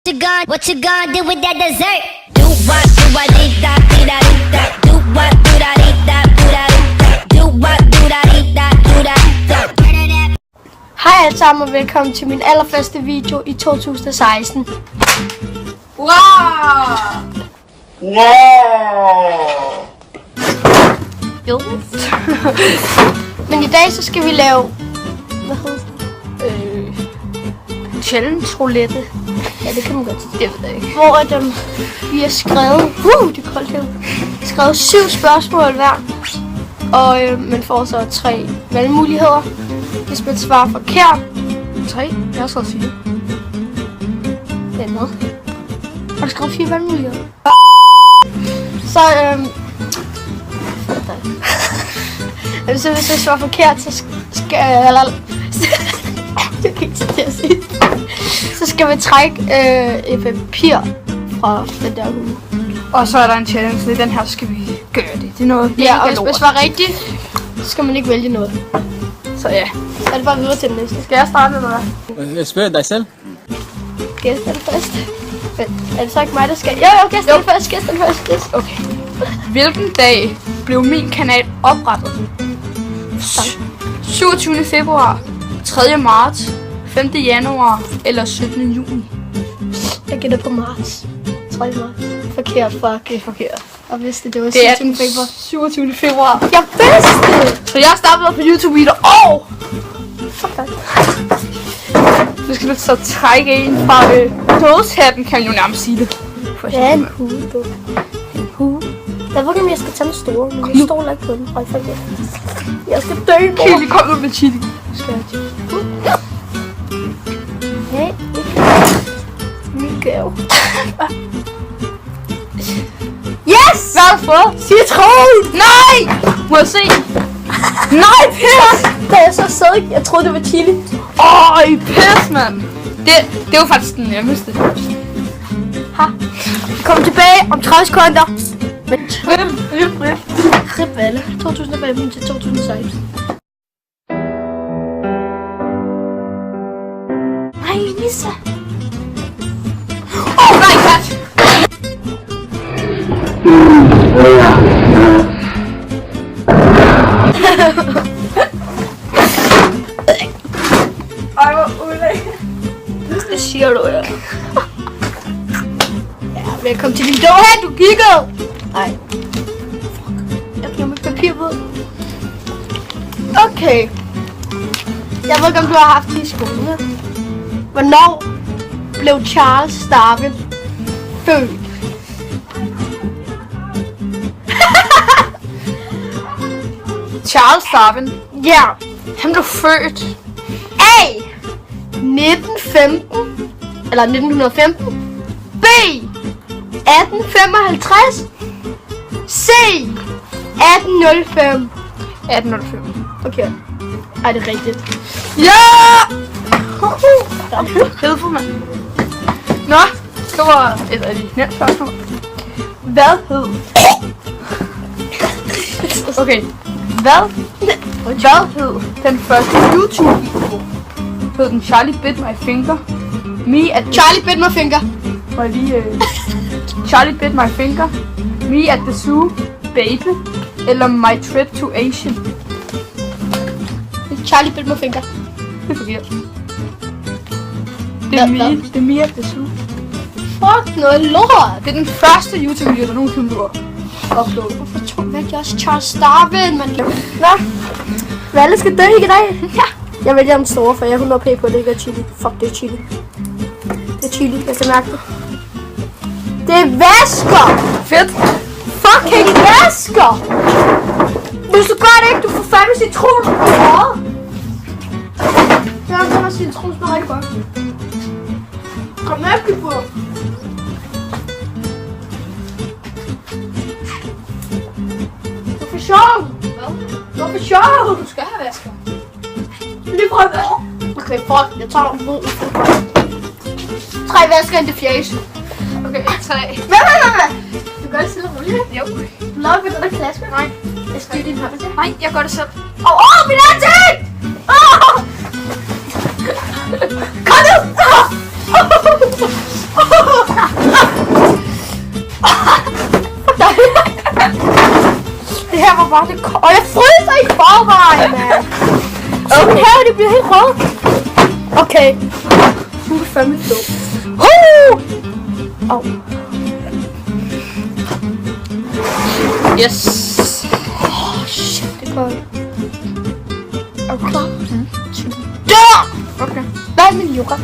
What you gonna do with that dessert? Do what, do da dee da dee da dee da. Do what, do da dee da do da dee da. Do what, do da dee da do da da. Hej alle sammen og velkommen til min allerførste video i 2016. Wow! Jo. Men i dag så skal vi lave, hvad hedder challenge roulette. Ja, det kan man godt sige. Det ved jeg ikke. Hvor vi har skrevet, det er koldt her. Skrevet 7 spørgsmål hver. Og man får så 3 valgmuligheder. Hvis man svarer forkert. 3? Jeg har skrevet 4. Det er med. Har du skrevet 4 valgmuligheder? Så hvis jeg svarer forkert, så så skal vi trække et papir fra den der hue. Og så er der en challenge, det den her, skal vi gøre det. Det er noget ja, og hvis man svarer rigtigt, så skal man ikke vælge noget. Så ja. Så er det bare videre til den næste. Skal jeg starte, eller hvad? Spørg dig selv. Gæst den først. Men er det så ikke mig, der skal? Jo, gæst den først, gæst den først. Yes. Okay. Hvilken dag blev min kanal oprettet? 27. februar, 3. marts, 5. januar eller 17. juni? Jeg gætter på marts. 3. marts. Forkert, fuck. Det er forkert. Og hvis det var Det er 27. februar. 27. februar. Jeg vidste det! Så jeg startede på YouTube-video. Fuck dig. Nu skal du så trække en fra dåshatten, kan man jo nærmest sige det. Ja, en hue, du. En hue. Jeg ved ikke, om jeg skal tage den store, men jeg stoler ikke på den. Ej, fuck det. Jeg skal dø, mor. Kili, kom nu med chili. Skal jeg til? Nej, ikke. Min gave. Yes! Hvad har du fået? Citron! Nej! Må jeg se? Nej, pis! Da jeg så sad, jeg troede, det var chili. Pis, mand! Det var faktisk den nemmeste. Ha. Kom tilbage om 30 sekunder. Rip. 2015 til 2016. Nej, Lisa. Nej, kat! Ej, hvor ulækkert. Det siger du, ja. Ja, velkommen til din dog her, du kiggede. Nej. Jeg giver mit papir ud. Okay. Jeg ved ikke, om du har haft det i skole. Hvornår blev Charles Darwin født? Charles Darwin. Ja. Han blev født. A. 1915 eller 1915. B. 1855. C. 1805. 1805. Okay. Ej, det er rigtigt. Ja! Helvede, mand. Nå, det var et af de nemme spørgsmål. Hvad hed... Okay. Hvad hed den første YouTube-video? Hed den Charlie Bit My Finger? Me at Charlie bit my finger. Må jeg lige... Charlie Bit My Finger? Me at the Zoo? Baby? Eller My Trip to Asia? Charlie bit my finger. Det er forkert. Det er me at the Zoo. Fuck noget lort. Det er den første YouTube-video, der nogensinde blev uploadet. Hvorfor tror jeg også Charles Darwin, man? Nå. Valle skal dø i dag. Ja. Jeg vælger den store, for jeg er 100 p på, det ikke er chili. Fuck, det er chili. Det er chili, jeg kan mærke det. Det er væsker! Fedt! Fucking væsker! Hvis du gør det ikke, du får fandme citron. Jeg har også citron smager rigtig godt. Kom med, bliv på. Hvorfor sjov? Hvorfor sjov? Du skal have væsker. Lige prøv at okay, fuck, jeg tager dem ud. 3 væsker ind til fjæs. Okay, 3. Hvad? Du gør det selv og roligt. Jo. Du laver ikke den der klasse. Nej. Jeg styrer din hånd til. Nej, jeg gør det selv. Min ansigt! Kom nu! Det her var bare det kolde. Og jeg fryser i forvejen, mand. Okay, her det bliver helt rødt. Okay. Nu er det fandme stå. Au. Yes. Shit, det er koldt. Er du klar? Dør! Okay. Hvad er min yoghurt?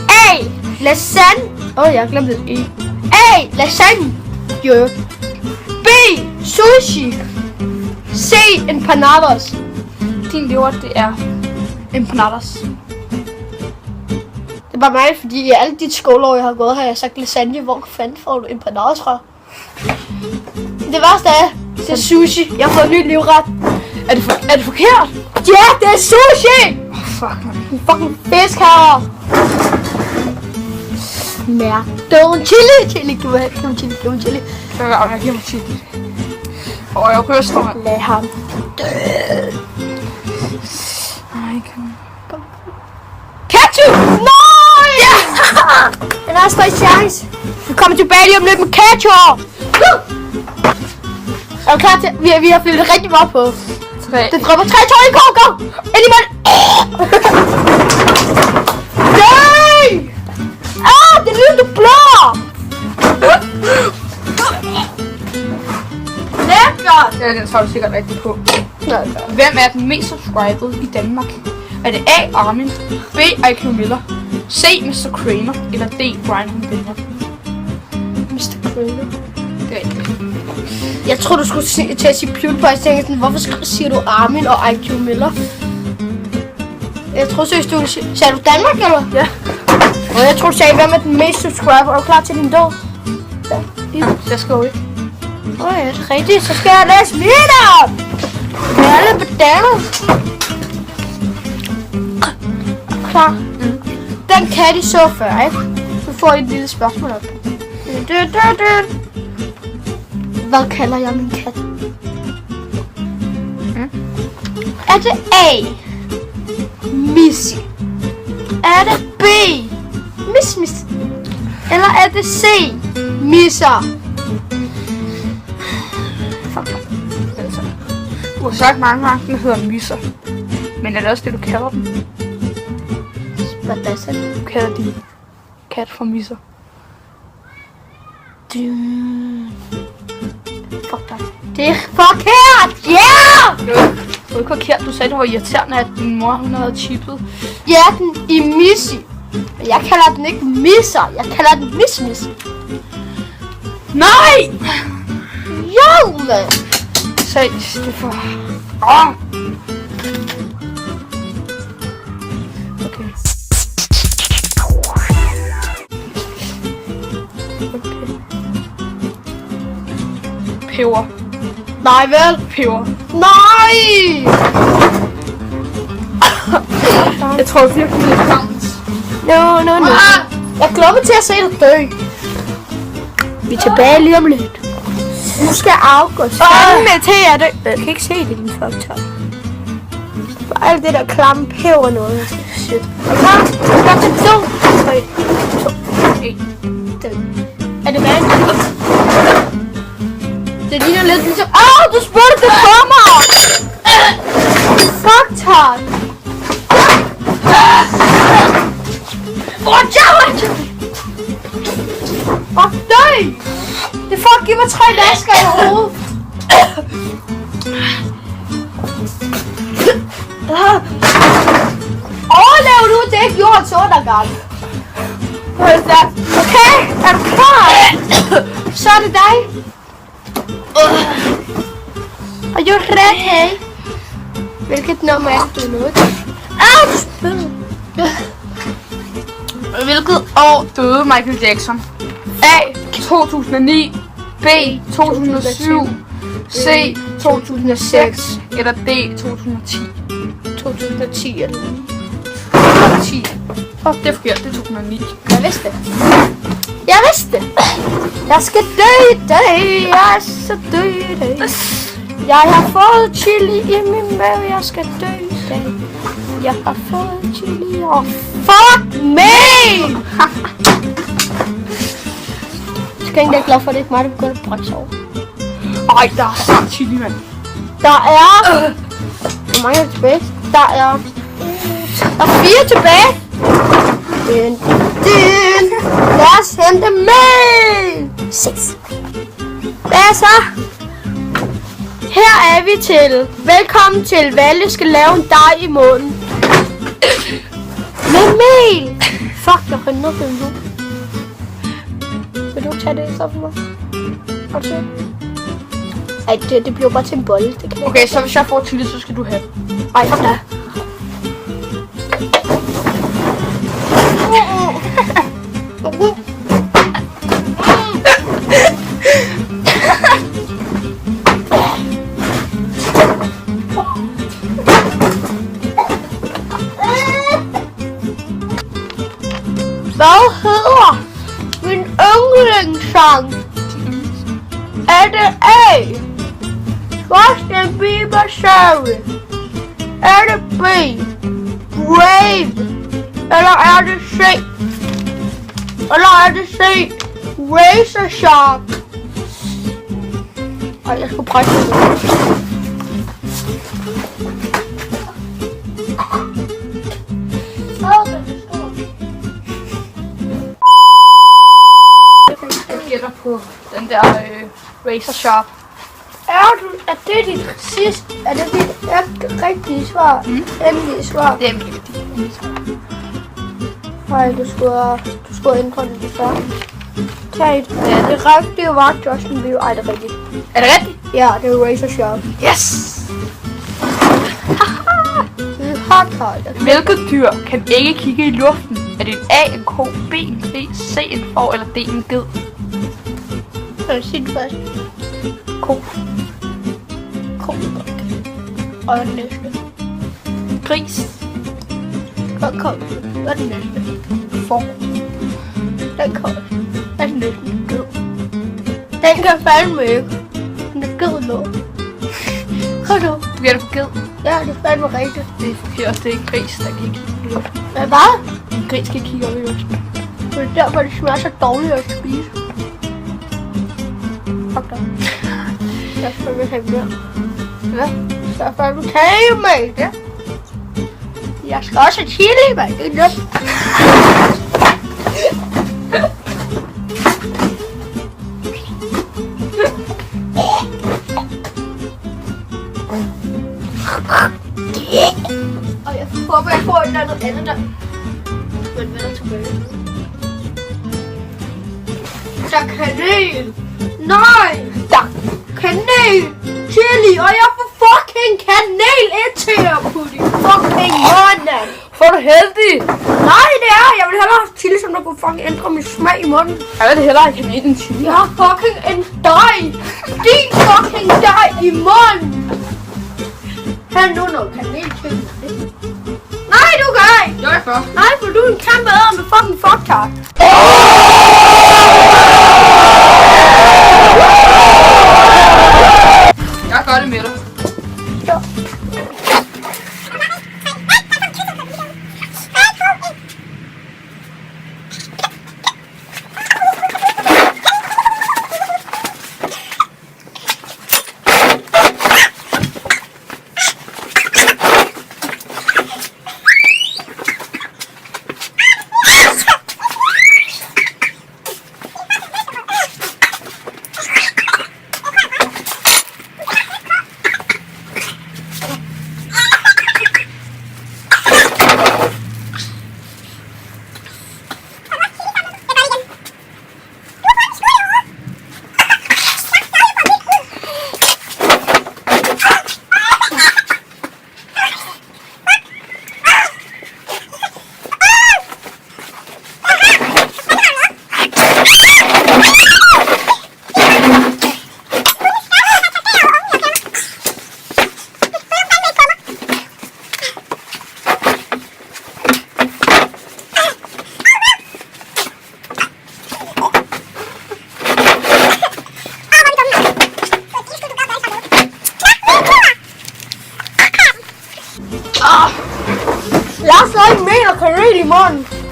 A. Lasagne. Jeg glemte det. E. A. Lasagne. Jo. B. Sushi. C. Empanadas. Din lever, det er empanadas. Det er bare mig, fordi i alle de skoleår, jeg har gået, har jeg sagt lasagne. Hvor fanden får du empanadas fra? Det værste er, det er sushi. Jeg har fået en ny livret. Er det forkert? Ja, det er sushi! Fuck, man. En fucking fisk her. Mærk. Don't chili. Du vil have chili. Jeg giver mig chili. Jeg ryster mig. Lad ham. Nej, kom. Ketchup! Nej! Den er større chance. Vi kommer tilbage lige om lidt med ketchup. Er du klar til? Vi har fyldt rigtig meget på. 3. Det dropper 3, 2, 1, go! Ind i mål! Nej! Det lyder du blå! Lækkert! Ja, den tager du sikkert rigtig på. Nej, Hvem er den mest subscribed i Danmark? Er det A. Armin, B. IQ Miller, C. Mr. Kramer eller D. Brian Humbinger? Mr. Kramer. Det er ikke. Jeg tror du skulle til at sige PewDiePie. Jeg tænkte sådan, hvorfor siger du Armin og IQ Miller? Jeg tror seriøst, du sagde du Danmark, eller? Ja. Og jeg tror du sagde, hvem er den mest subscriber? Er du klar til din død? Ja, jeg skal jo ikke. Ja, det er rigtigt. Så skal jeg læse videre. Med alle bananer. Klar. Den kat I så før, ikke? Så får I et lille spørgsmål op. Hvad kalder jeg min kat? Er det A. Missy? Er det B. Miss? Eller er det C. Misser? Altså, du har sagt mange gange, den hedder misser. Men er det også det, du kalder den? Hvad er det? Du kalder din kat for misser. Fuck dig. Det er forkert! Yeah! Det var ikke forkert. Du sagde, det var irriterende, at din mor hun havde chippet. Ja, den i Missy. Men jeg kalder den ikke Misser. Jeg kalder den Miss. Nej! Jo, mand! Seriøst, det er for... Okay. Peber. Nej, vel? Peber. Nej! Jeg tror virkelig, det er klamt. No. Jeg glæder mig til at se dig dø. Vi er tilbage lige om lidt. Nu skal August med til at dø. Jeg kan ikke se det, din fucktøj. For alt det der klamme peber noget. Shit. Klar? Klar til 2, 3, 2, 1. Er det vand? Det ligner lidt ligesom... du spurgte det på mig! Fuck, Todd! Fuck dig! Det er for at give mig 3 dasker i hovedet! Overlev du, det er ikke jordens undergang! Okay, er du klar? Så er det dig! Are you ready? Hvilket nummer er du nået til? Du spiller! Hvilket år døde Michael Jackson? A. 2009, B. 2007, C. 2006 eller D. 2010? 2010 er det. 2010. Det er forkert, det er 2009. Jeg vidste det. Jeg skal dø i dag. Jeg er så dø i dag. Jeg har fået chili i min mave. Jeg skal dø i dag. Jeg har fået chili og fuck me! gengæld glad for, at det ikke er mig, der begynder at brække over. Ej, der er så chili, mand. Der er... Hvor mange er der tilbage? Der er 4 tilbage. Lad os hente mel. 6. Hvad så? Her er vi til. Velkommen til, Valle skal lave en dej i munden. Med mel. Fuck, jeg har noget nu. Vil du tage det så for mig? Og så? Ej, det bliver bare til en bolle. Det kan Okay, så hvis jeg får chili, så skal du have. Ej, kom da. Hvad hedder min yndlingssang? Er det A? Justin Bieber Sorry? Er det B? Brave? Eller er det C? Razor Shark? Ej, jeg skal brække det. Jeg gætter på den der Razor Sharp. Er det dit sidste? Er det dit rigtige svar? Endelige svar? Det er en endelige svar. Nej, du skulle ændre det før. Tag et. Ja, det rigtige var Justin Bieber. Ej, det er rigtigt. Er det rigtigt? Ja, det er Razor Sharp. Yes! Hvilket dyr kan ikke kigge i luften? Er det en A, en ko, B, en gris, C, en får eller D, en ged? Kan du sige det først? Ko. Og den næste. Gris. Hvad er den næste? Får. Den kom. Hvad er den næste? Ged. Den kan fandme ikke. Den er ged nu. Kom nu. Du gætter på ged. Ja, det er fandme rigtigt. Det er forkert, det er en gris, der kan ikke kigge i luften. Hvad? En gris kan ikke kigge op i luften. Det er derfor, det smager så dårligt at spise. Fuck dig. Jeg skal fandme have mere. Ja. Så får du tage med. Ja. Jeg skal også have chili, mand. Det er nødt. Og jeg håber, jeg får et eller andet der. Men hvad er der tilbage? Der er kanel. Nej, der er kanel, chili, og jeg får fucking kanel til at putte i fucking munden. Får du heldig? Nej, det er. Jeg vil hellere have chili, som der kunne fucking ændre min smag i munden. Jeg vil hellere have kanel end chili. Jeg har fucking en dej. Din fucking dej i munden. Her nu noget kanel til. Nej, du gør ikke. Jo, jeg gør. Nej, for du er en kæmpe æder med fucking fucktart. Jeg gør det med dig. Ja.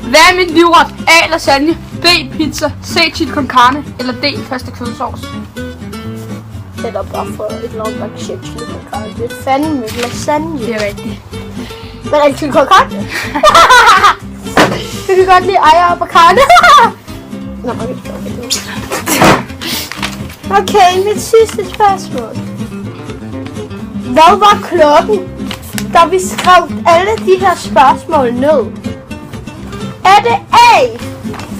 Hvad er min livret? A. Lasagne. B. B. Pizza. C. Chili con carne. Eller D. Pasta kødsovs. Eller bare for et eller andet, der kan chili con carne. Det er fandme lasagne. Det er rigtigt. Men er det chili con carne? Du kan godt lide ejer på carne. Nå, okay, mit sidste spørgsmål. Hvad var klokken, da vi skrev alle de her spørgsmål ned? Er det A.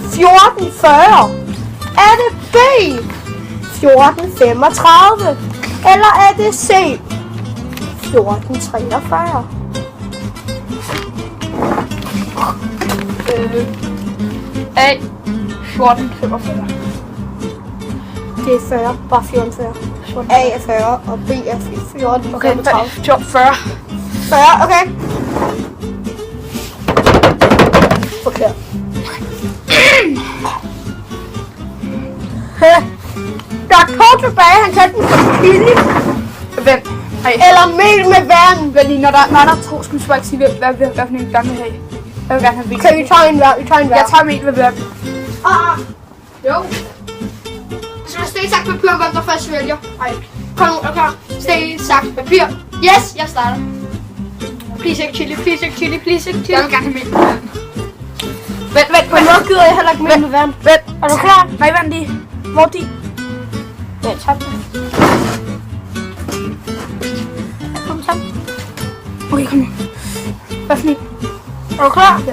14.40? Er det B. 14.35? Eller er det C. 14.43? A. 14.45. Det er 40, bare 14.40. A er 40, og B er 14. Okay, 40. 40, okay. Forkert. Der er 2 tilbage, han kan den som chili. Hvem? Eller mel med vand. Vent lige, når der er 2, skal vi så bare ikke sige, hvad for en gerne vil have. Jeg vil gerne have Kan vi tage en hver? Jeg tager mel med vand. Jo. Så er sten, saks, papir, hvem der først vælger. Ej. Kom nu, er du klar? Sten, saks, papir. Yes, jeg starter. Please ikke chili, please ikke chili, please ikke chili. Jeg vil gerne have mel med vand. Vent. På en måde gider jeg heller ikke mel med vand. Vent. Er du klar? Nej, vent lige. Hvor er de? Ja, tak. Kom sammen. Okay, kom nu. Hvad for en? Er du klar? Ja.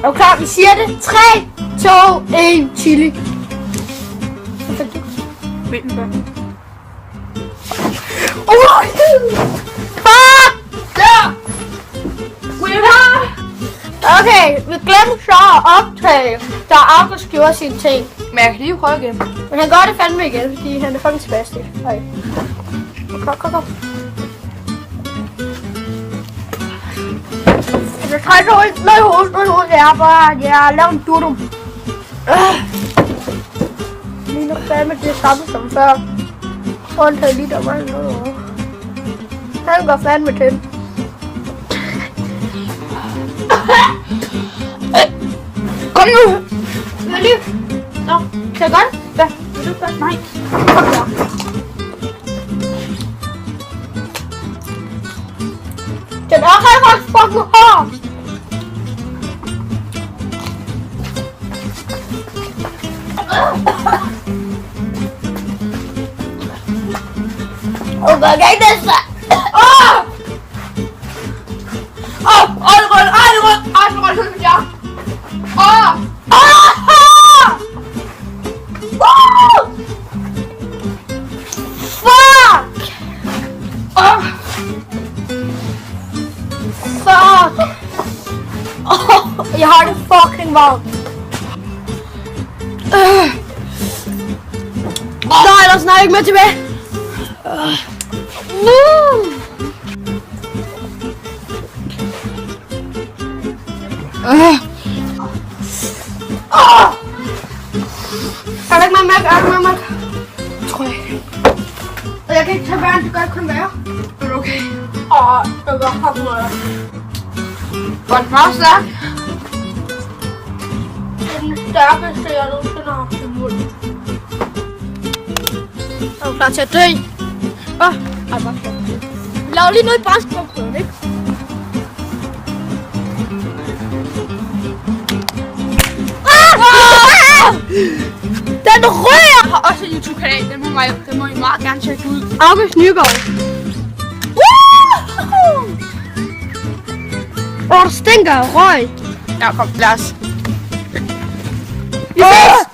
Er du klar? Vi siger det. 3, 2, 1, chili. Mel med vand. Fuck! Der! Okay, vi glemte så at optage, da August gjorde sine ting. Men jeg kan lige prøve igen. Men han gør det fandme igen, fordi han er fucking spastisk. Okay. Kom. Jeg tager noget i hovedet. Det er bare, jeg laver en dudum. Lige nu fandme det samme som før. Undtaget lidt af mig. Han går fandme til. Kom nu! Vil du? Nå, kan jeg godt? Ja, vil du godt? Nej. Kom her. Den er rigtig fucking hård. Okay, det er så. Jeg har det fucking varmt. Nej, ellers snart ikke med tilbage. Er der ikke meget mælk? Tror jeg ikke. Og jeg kan ikke tage vand, det gør ikke kun være. Er du okay? Jeg gør fucking noget. Var den meget stærk? Det er den stærkeste, jeg nogensinde har haft i munden. Er du klar til at dø? Ej, bare klar. Lav lige noget i brændstofprøven, ikke? Den rører! Jeg har også en YouTube-kanal, den må I meget gerne tjekke ud. August Nygaard. Det stinker af røg. Ja, kom, lad os. Vi ses!